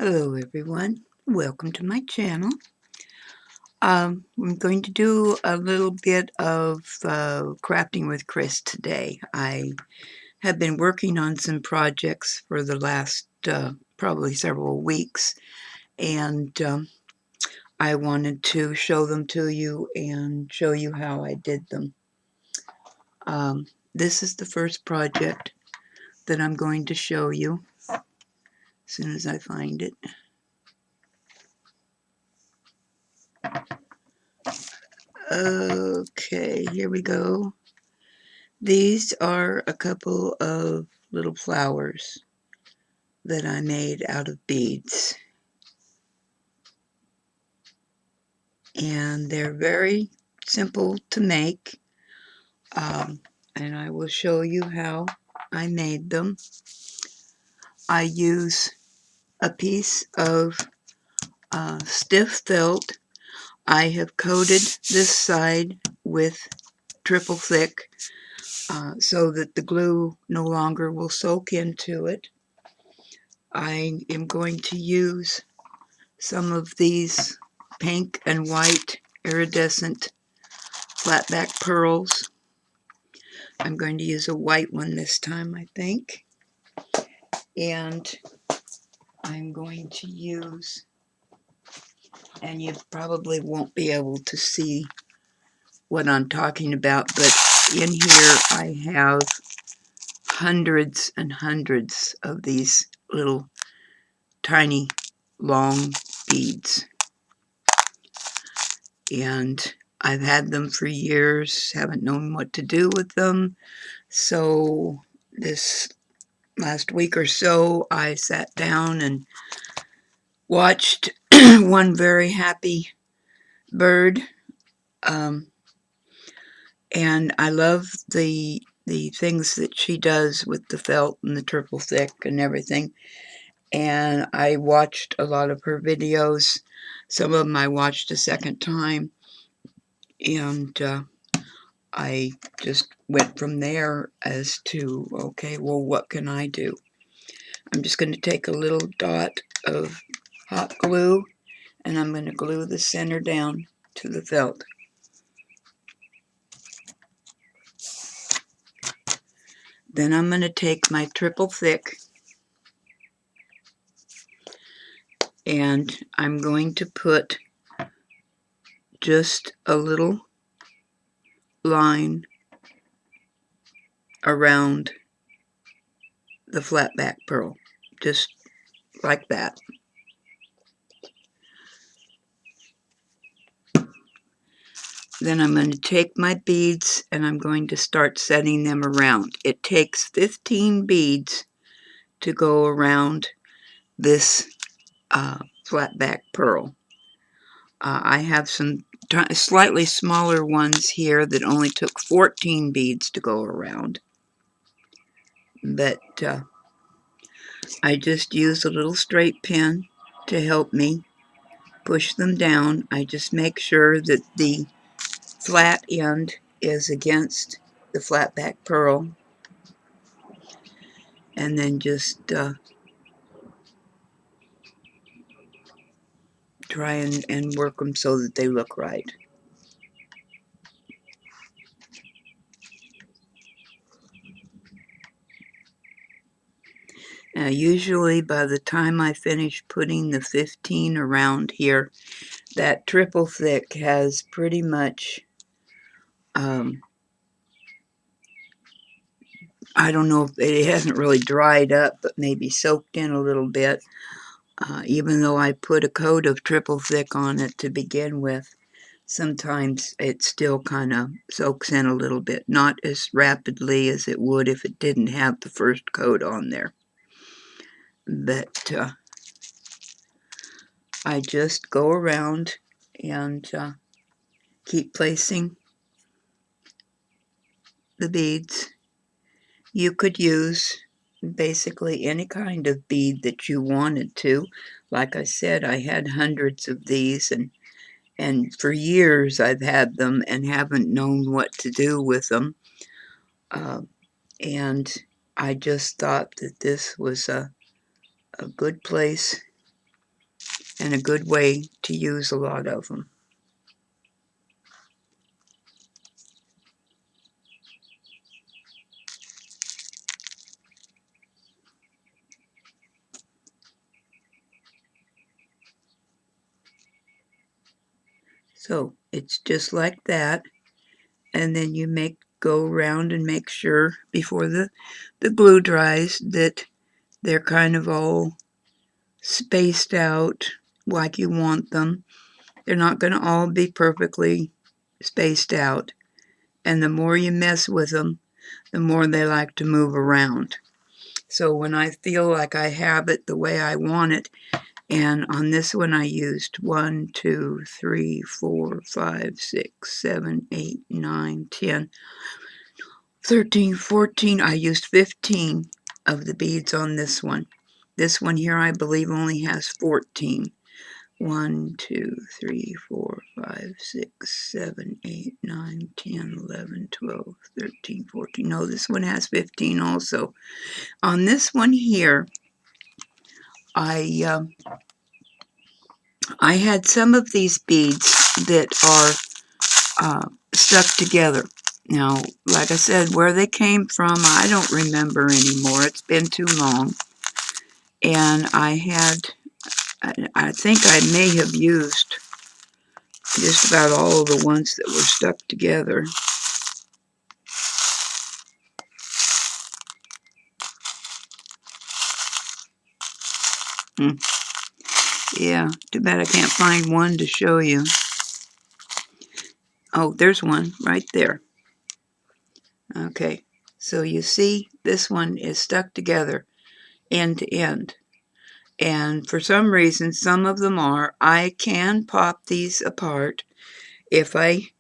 Hello everyone, welcome to my channel. I'm going to do a little bit of crafting with Chris today. I have been working on some projects for the last probably several weeks, and I wanted to show them to you and show you how I did them. This is the first project that I'm going to show you as soon as I find it. Okay, here we go. These are a couple of little flowers that I made out of beads. And they're very simple to make. And I will show you how I made them. I use a piece of stiff felt. I have coated this side with triple thick so that the glue no longer will soak into it. I am going to use some of these pink and white iridescent flatback pearls. I'm going to use a white one this time, I think. And I'm going to use, and you probably won't be able to see what I'm talking about, but in here I have hundreds and hundreds of these little tiny long beads. And I've had them for years, haven't known what to do with them. So this last week or so, I sat down and watched one very happy bird. And I love the things that she does with the felt and the triple thick and everything. And I watched a lot of her videos. Some of them I watched a second time. And I just went from there as to, okay, well, what can I do? I'm just going to take a little dot of hot glue and I'm going to glue the center down to the felt. Then I'm going to take my triple thick and I'm going to put just a little line around the flat back pearl, just like that. Then I'm going to take my beads and I'm going to start setting them around. It takes 15 beads to go around this flat back pearl. I have some slightly smaller ones here that only took 14 beads to go around. But I just use a little straight pin to help me push them down. I just make sure that the flat end is against the flat back pearl, and then just try and work them so that they look right. Now, usually by the time I finish putting the 15 around here, that triple thick has pretty much, I don't know if it hasn't really dried up, but maybe soaked in a little bit. Even though I put a coat of triple thick on it to begin with, sometimes it still kind of soaks in a little bit, not as rapidly as it would if it didn't have the first coat on there. But I just go around and keep placing the beads. You could use basically any kind of bead that you wanted to. Like I said, I had hundreds of these, and for years I've had them and haven't known what to do with them. And I just thought that this was a good place and a good way to use a lot of them. So it's just like that, and then you go around and make sure before the glue dries that they're kind of all spaced out like you want them. They're not going to all be perfectly spaced out, and the more you mess with them, the more they like to move around. So when I feel like I have it the way I want it, and on this one I used 1, 2, 3, 4, 5, 6, 7, 8, 9, 10, 13, 14. I used 15 of the beads on this one. This one here I believe only has 14. 1, 2, 3, 4, 5, 6, 7, 8, 9, 10, 11, 12, 13, 14. No, this one has 15 also. On this one here, I had some of these beads that are stuck together. Now, like I said, where they came from, I don't remember anymore. It's been too long. And I think I may have used just about all of the ones that were stuck together. Yeah, too bad I can't find one to show you. Oh, there's one right there. Okay, so you see this one is stuck together end to end. And for some reason, some of them are. I can pop these apart if I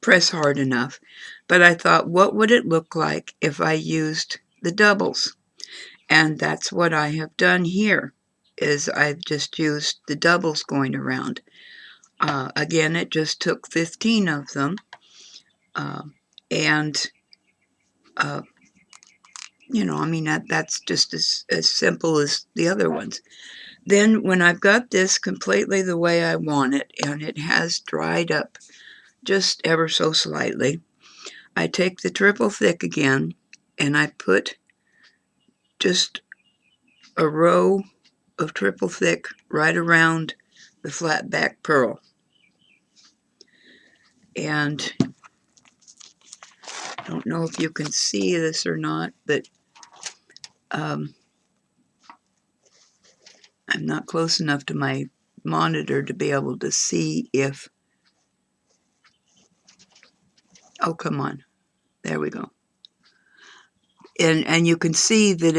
press hard enough. But I thought, what would it look like if I used the doubles? And that's what I have done here, is I've just used the doubles going around. Again, it just took 15 of them. And, you know, I mean, that's just as simple as the other ones. Then when I've got this completely the way I want it, and it has dried up just ever so slightly, I take the triple thick again, and I put just a row of triple thick right around the flat back pearl. And I don't know if you can see this or not, but I'm not close enough to my monitor to be able to see if... Oh, come on. There we go. And you can see that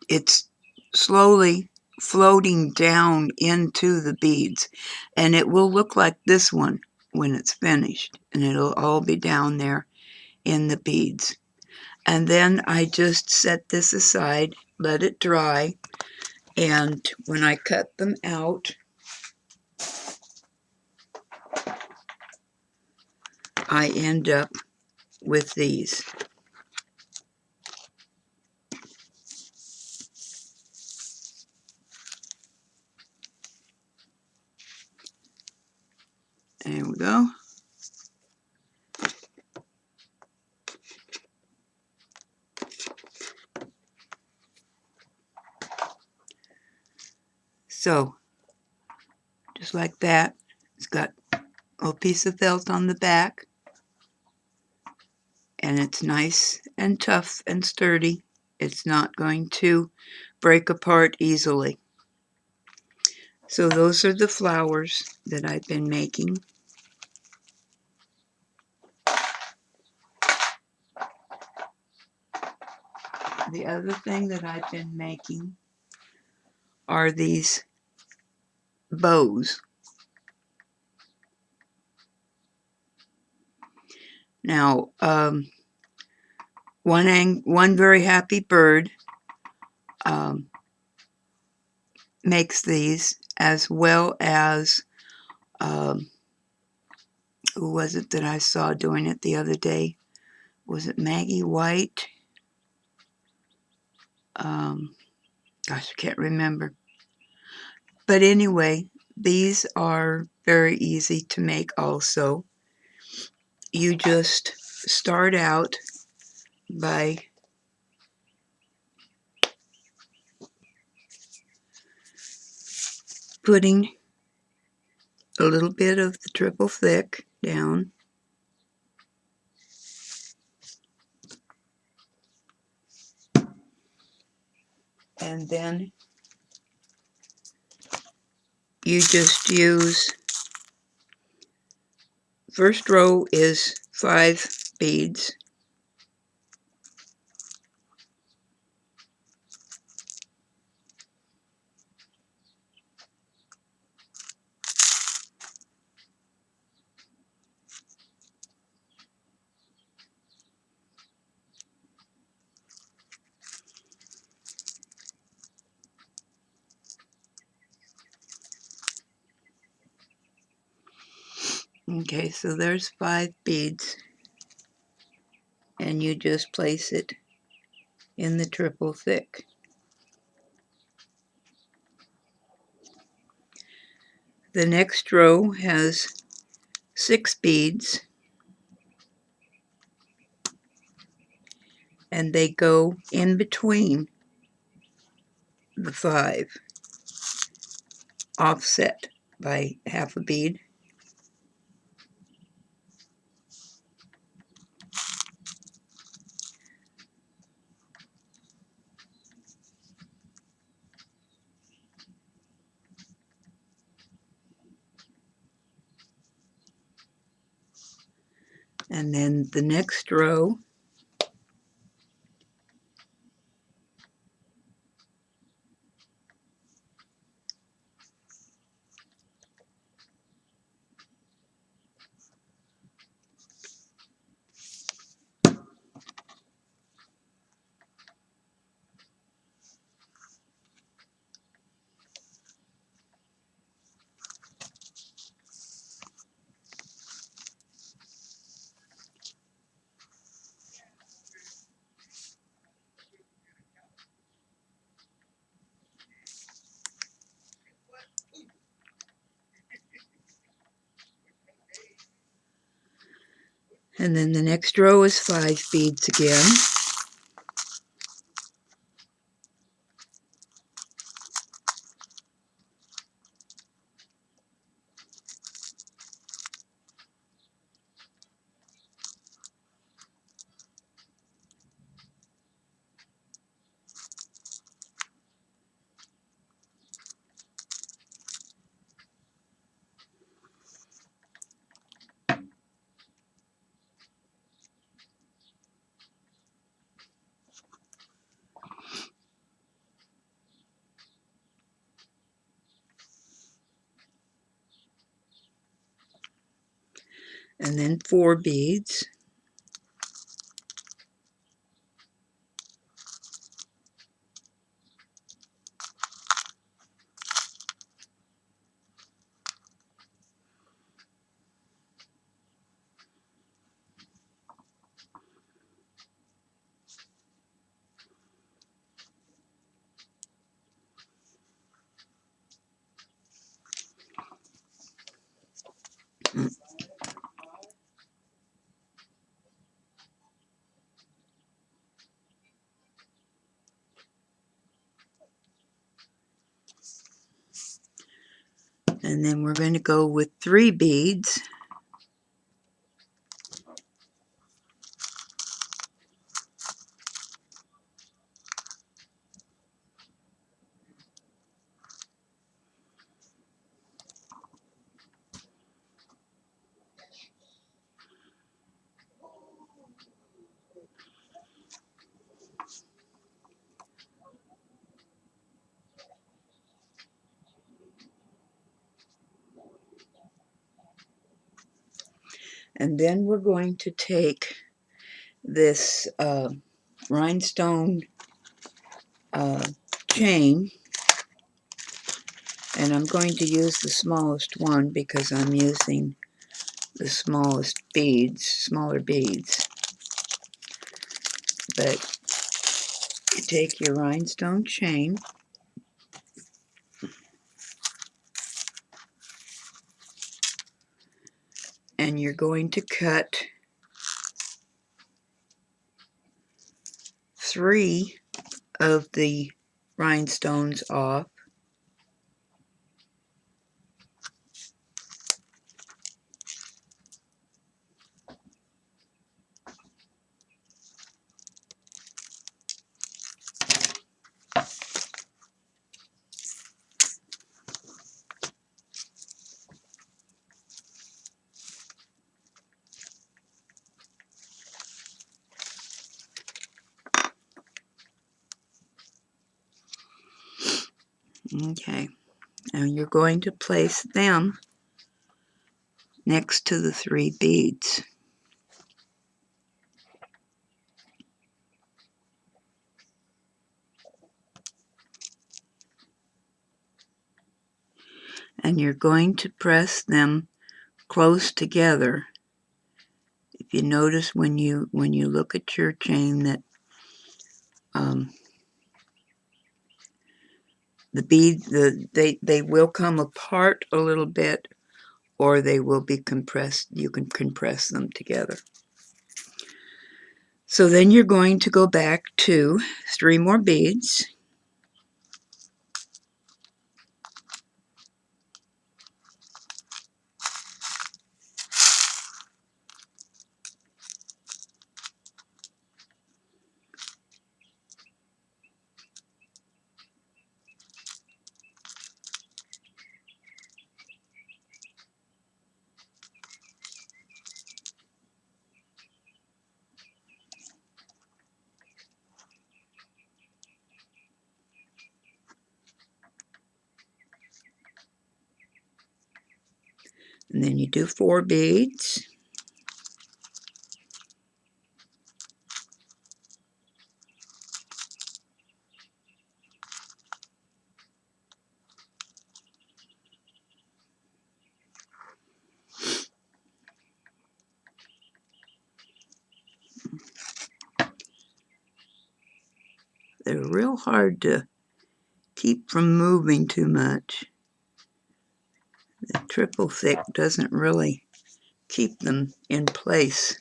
it's slowly floating down into the beads. And it will look like this one when it's finished. And it'll all be down there in the beads. And then I just set this aside, let it dry, and when I cut them out, I end up with these. There we go. So, just like that, it's got a little piece of felt on the back, and it's nice and tough and sturdy. It's not going to break apart easily. So those are the flowers that I've been making. The other thing that I've been making are these bows. Now, one very happy bird makes these, as well as who was it that I saw doing it the other day? Was it Maggie White? Gosh, I can't remember. But anyway, These are very easy to make also. You just start out by putting a little bit of the triple thick down, and then you just use, first row is 5 beads, okay, so there's 5 beads, and you just place it in the triple thick. The next row has 6 beads, and they go in between the 5, offset by half a bead. And then the next row and then the next row is 5 beads again. And then 4 beads, and then we're going to go with 3 beads, and then we're going to take this rhinestone chain, and I'm going to use the smallest one because I'm using the smallest beads, smaller beads. But you take your rhinestone chain, and you're going to cut 3 of the rhinestones off. Okay, and you're going to place them next to the 3 beads. And you're going to press them close together. If you notice when you look at your chain that the beads they will come apart a little bit, or they will be compressed. You can compress them together. So then you're going to go back to 3 more beads. And then you do 4 beads. They're real hard to keep from moving too much. The triple thick doesn't really keep them in place.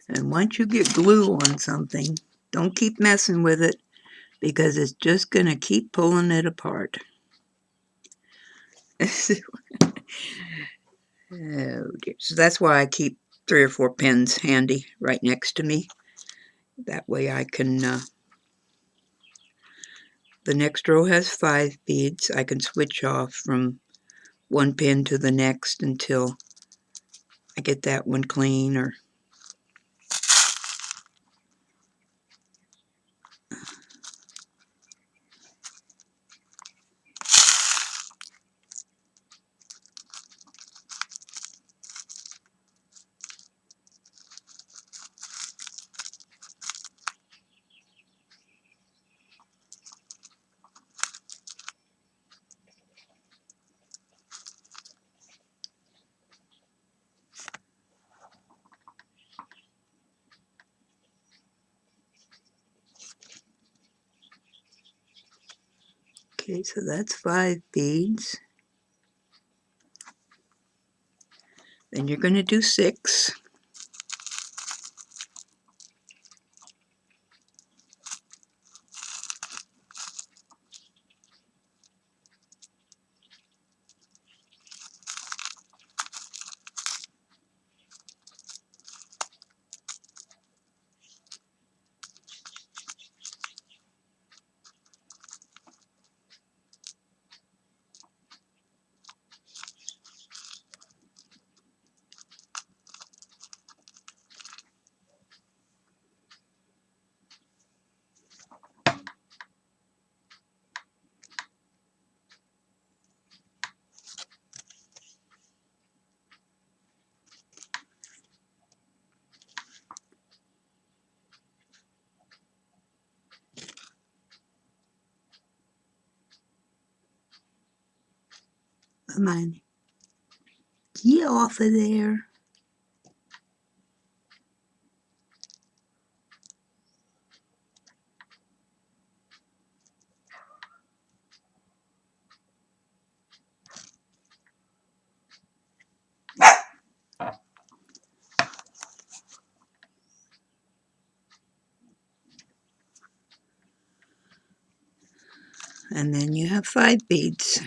And once you get glue on something, don't keep messing with it, because it's just going to keep pulling it apart. Oh dear. So that's why I keep 3 or 4 pins handy right next to me. That way I can, the next row has 5 beads. I can switch off from one pin to the next until I get that one clean. Or okay, so that's 5 beads. Then you're going to do 6. Come on. Get off of there. And then you have 5 beads.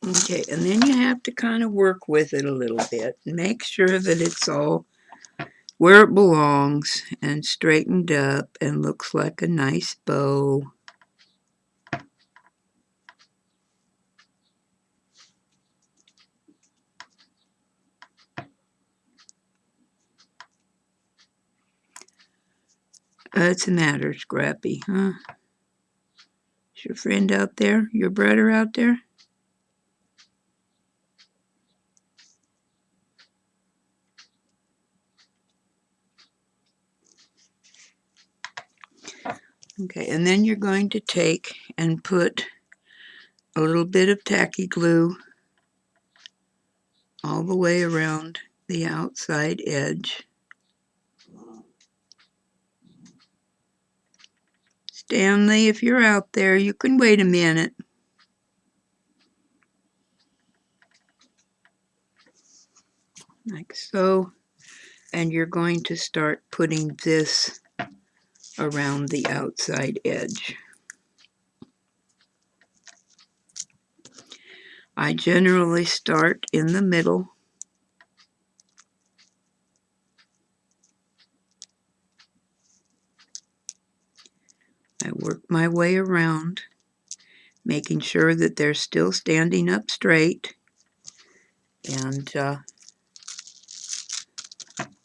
Okay, and then you have to kind of work with it a little bit. Make sure that it's all where it belongs and straightened up and looks like a nice bow. What's the matter, Scrappy, huh? Is your friend out there? Your brother out there? Okay, and then you're going to take and put a little bit of tacky glue all the way around the outside edge. Stanley, if you're out there, you can wait a minute. Like so. And you're going to start putting this around the outside edge. I generally start in the middle. I work my way around, making sure that they're still standing up straight and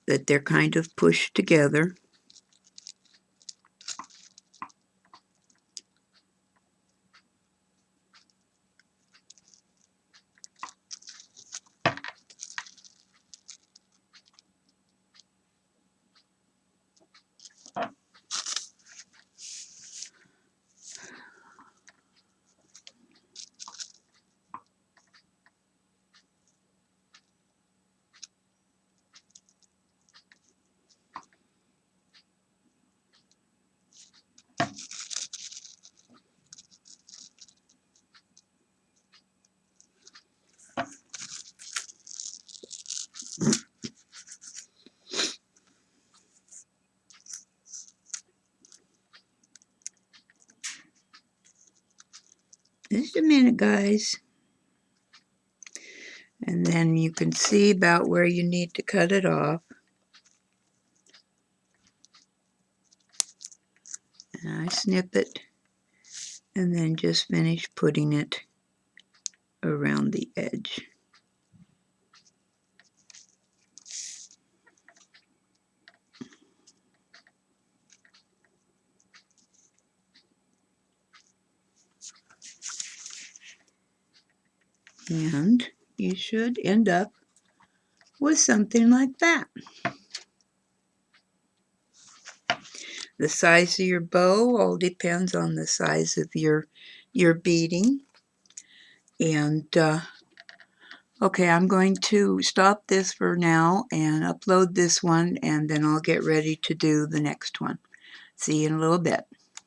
that they're kind of pushed together. Just a minute, guys. And then you can see about where you need to cut it off. And I snip it and then just finish putting it around the edge. And you should end up with something like that. The size of your bow all depends on the size of your beading. And okay, I'm going to stop this for now and upload this one, and then I'll get ready to do the next one. See you in a little bit.